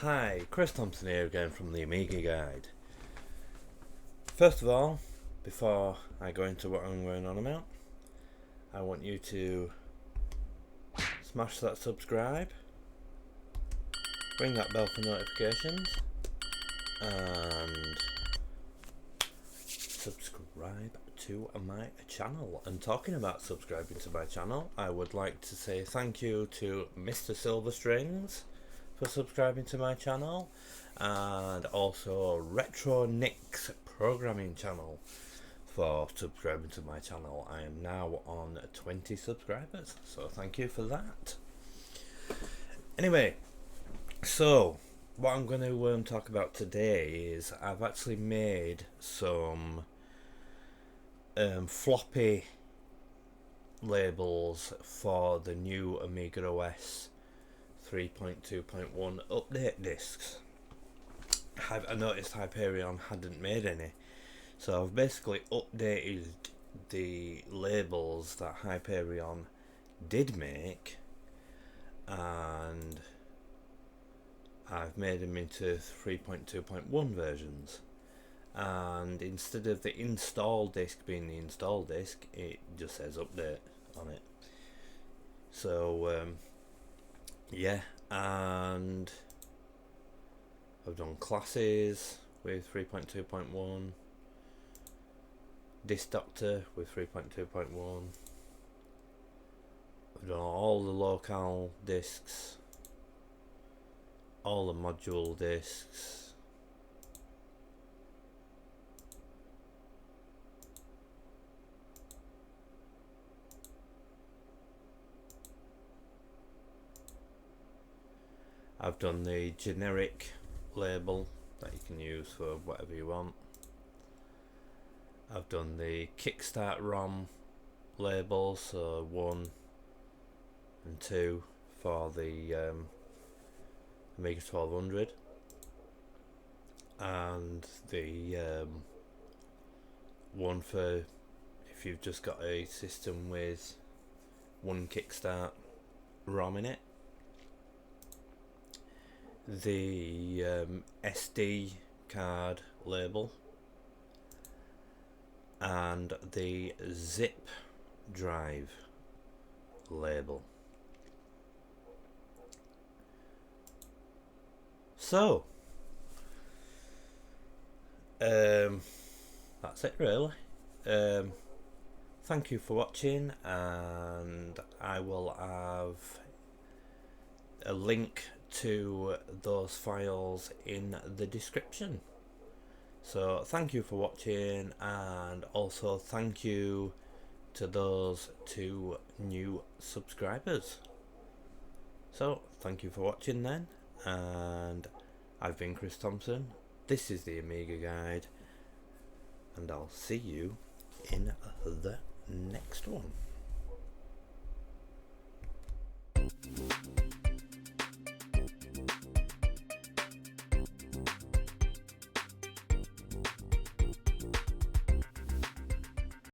Hi, Chris Thompson here again from the Amiga Guide. First of all, before I go into what I'm going on about, I want you to smash that subscribe, ring that bell for notifications, and subscribe to my channel. And talking about subscribing to my channel, I would like to say thank you to Mr. Silverstrings for subscribing to my channel, and also Retro Nick's programming channel for subscribing to my channel. I am now on 20 subscribers, so thank you for that. Anyway, so what I'm going to talk about today is I've actually made some floppy labels for the new AmigaOS 3.2.1 update discs. I noticed Hyperion hadn't made any, so I've basically updated the labels that Hyperion did make, and I've made them into 3.2.1 versions. And instead of the install disk being the install disk, it just says update on it. So yeah, and I've done classes with 3.2.1, Disk Doctor with 3.2.1, I've done all the local disks, all the module disks, I've done the generic label that you can use for whatever you want. I've done the Kickstart ROM label, so 1 and 2 for the Amiga 1200, and the one for if you've just got a system with one Kickstart ROM in it. The SD card label, and the zip drive label. So that's it really. Thank you for watching, and I will have a link to those files in the description. So thank you for watching, and also thank you to those 2 new subscribers. So thank you for watching then, and I've been Chris Thompson. This is the Amiga Guide, and I'll see you in the next one.